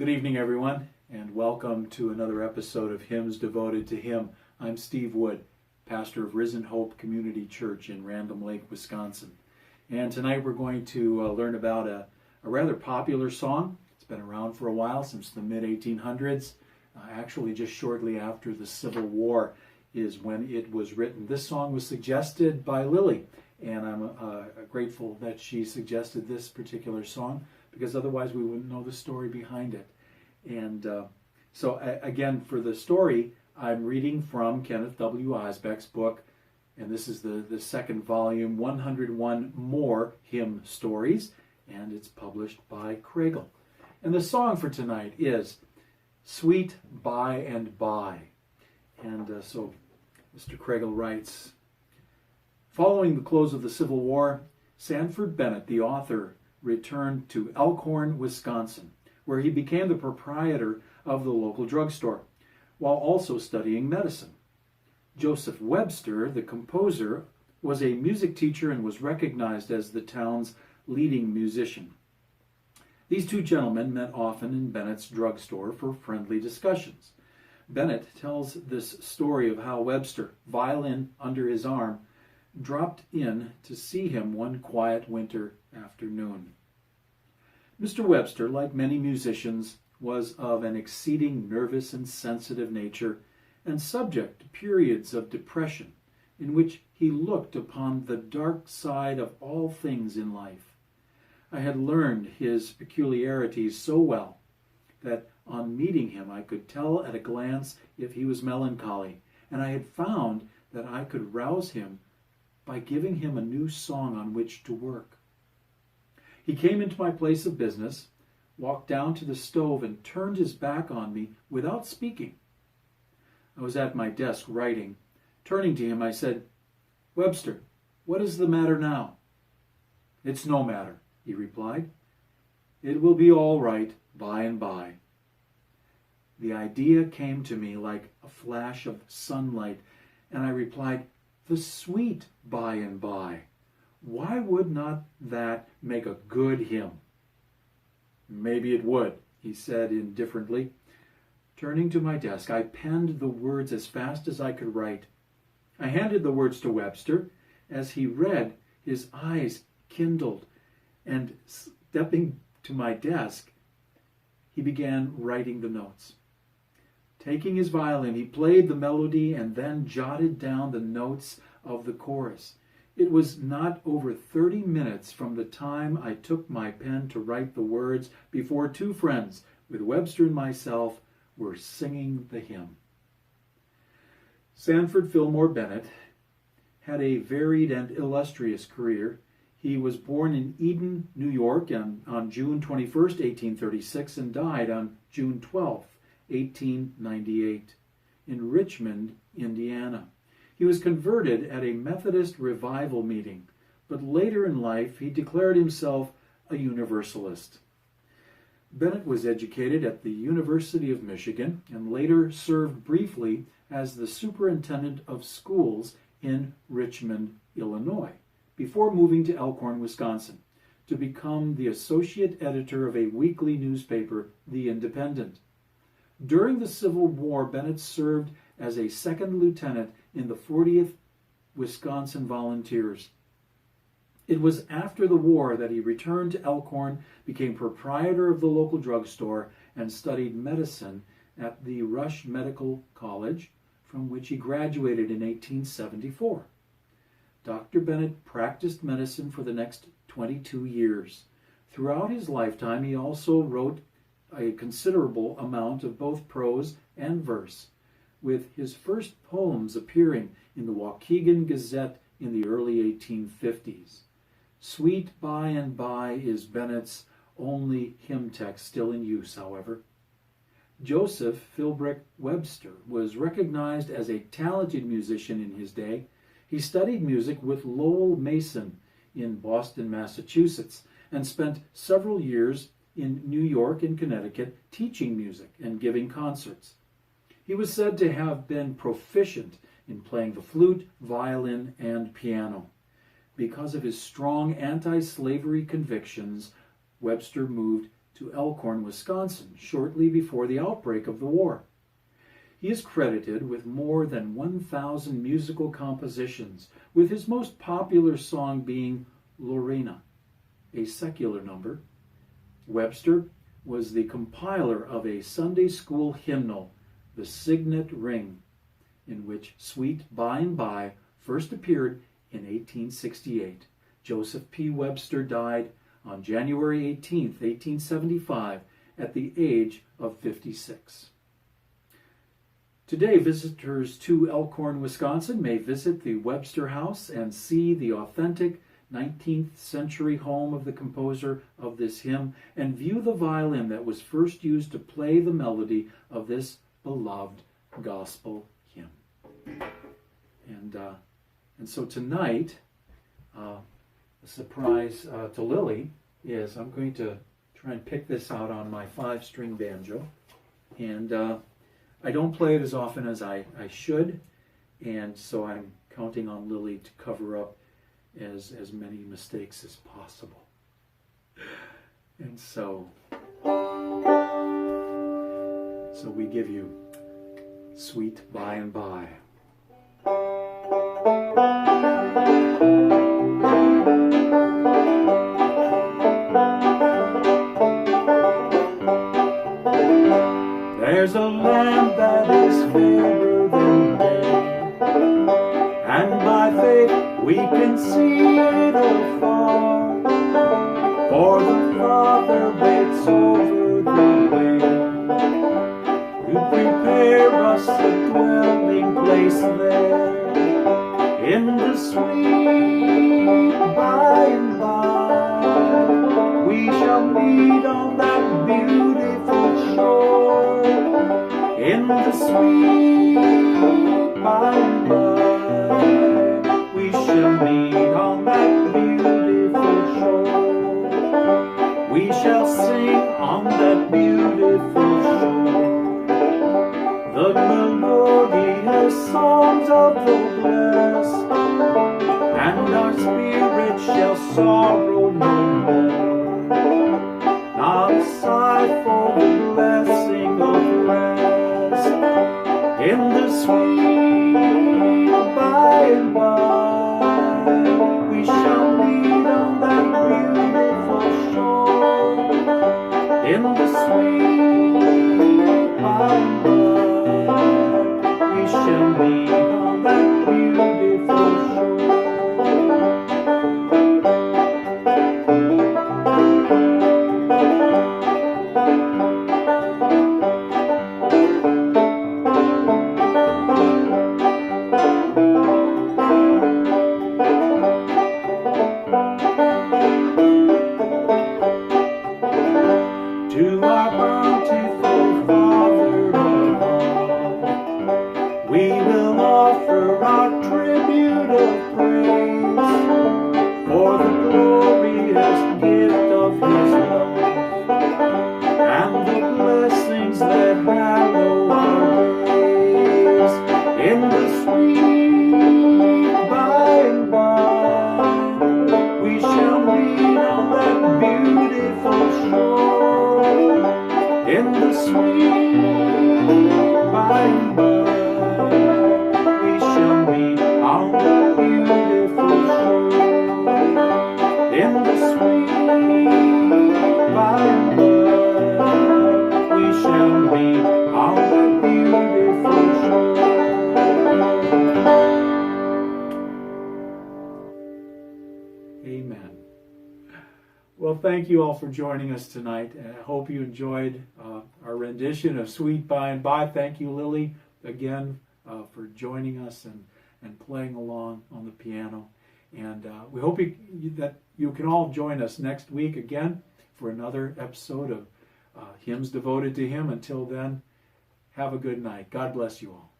Good evening, everyone, and welcome to another episode of Hymns Devoted to Him. I'm Steve Wood, pastor of Risen Hope Community Church in Random Lake, Wisconsin. And tonight we're going to learn about a rather popular song. It's been around for a while, since the mid-1800s. Actually, just shortly after the Civil War is when it was written. This song was suggested by Lily, and I'm grateful that she suggested this particular song, because otherwise we wouldn't know the story behind it. And so again, for the story, I'm reading from Kenneth W. Osbeck's book, and this is the second volume, 101 More Hymn Stories, and it's published by Kregel. And the song for tonight is Sweet By and By. And so Mr. Kregel writes, following the close of the Civil War, Sanford Bennett, the author, returned to Elkhorn, Wisconsin, where he became the proprietor of the local drugstore, while also studying medicine. Joseph Webster, the composer, was a music teacher and was recognized as the town's leading musician. These two gentlemen met often in Bennett's drugstore for friendly discussions. Bennett tells this story of how Webster, violin under his arm, dropped in to see him one quiet winter afternoon. Mr. Webster, like many musicians, was of an exceeding nervous and sensitive nature, and subject to periods of depression in which he looked upon the dark side of all things in life. I had learned his peculiarities so well that on meeting him I could tell at a glance if he was melancholy, and I had found that I could rouse him by giving him a new song on which to work. He came into my place of business, walked down to the stove, and turned his back on me without speaking. I was at my desk writing. Turning to him, I said, "Webster, what is the matter now?" "It's no matter," he replied. "It will be all right by and by." The idea came to me like a flash of sunlight, and I replied, "The sweet by and by. Why would not that make a good hymn?" "Maybe it would," he said indifferently. Turning to my desk, I penned the words as fast as I could write. I handed the words to Webster. As he read, his eyes kindled, and stepping to my desk, he began writing the notes. Taking his violin, he played the melody and then jotted down the notes of the chorus. It was not over 30 minutes from the time I took my pen to write the words before two friends, with Webster and myself, were singing the hymn. Sanford Fillmore Bennett had a varied and illustrious career. He was born in Eden, New York, on June 21st, 1836, and died on June 12th, 1898, in Richmond, Indiana. He was converted at a Methodist revival meeting, but later in life he declared himself a Universalist. Bennett was educated at the University of Michigan and later served briefly as the superintendent of schools in Richmond, Illinois, before moving to Elkhorn, Wisconsin, to become the associate editor of a weekly newspaper, The Independent. During the Civil War, Bennett served as a second lieutenant in the 40th Wisconsin Volunteers. It was after the war that he returned to Elkhorn, became proprietor of the local drugstore, and studied medicine at the Rush Medical College, from which he graduated in 1874. Dr. Bennett practiced medicine for the next 22 years. Throughout his lifetime, he also wrote a considerable amount of both prose and verse, with his first poems appearing in the Waukegan Gazette in the early 1850s. Sweet By and By is Bennett's only hymn text still in use, however. Joseph Philbrick Webster was recognized as a talented musician in his day. He studied music with Lowell Mason in Boston, Massachusetts, and spent several years in New York and Connecticut teaching music and giving concerts. He was said to have been proficient in playing the flute, violin, and piano. Because of his strong anti-slavery convictions, Webster moved to to Elkhorn, Wisconsin, shortly before the outbreak of the war. He is credited with more than 1,000 musical compositions, with his most popular song being Lorena, a secular number. Webster was the compiler of a Sunday school hymnal, The Signet Ring, in which Sweet By and By first appeared in 1868. Joseph P. Webster died on January 18, 1875, at the age of 56. Today, visitors to Elkhorn, Wisconsin may visit the Webster House and see the authentic 19th century home of the composer of this hymn and view the violin that was first used to play the melody of this beloved gospel hymn. And so tonight, a surprise to Lily is I'm going to try and pick this out on my 5-string banjo. And I don't play it as often as I should, and so I'm counting on Lily to cover up as many mistakes as possible. And so we give you Sweet By and By. There's a land that is fairer than day, and by faith we can see it afar, for the Father waits over the way to prepare us a dwelling place there in the sweet by and by. We shall meet on that beautiful shore in the sweet by and by. We shall meet on that beautiful shore. We shall sing on that beautiful shore the melodious songs of the blessed, and our spirit shall sorrow no more, not a sigh for the blessing of rest in the sweet by and by. We shall meet on that beautiful shore in the sweet by and by. We shall meet on that beautiful shore. To our bountiful Father above, we will offer our tribute of praise for the glorious gift of His love and the blessings that hallow our days in the sweet by and by. We shall meet on that beautiful shore in the sweet by and by. We shall meet on that beautiful shore in the sweet by and by. We shall meet on that beautiful shore. Amen. Well, thank you all for joining us tonight. I hope you enjoyed our rendition of Sweet By and By. Thank you, Lily, again for joining us and playing along on the piano. And we hope that you can all join us next week again for another episode of Hymns Devoted to Him. Until then, have a good night. God bless you all.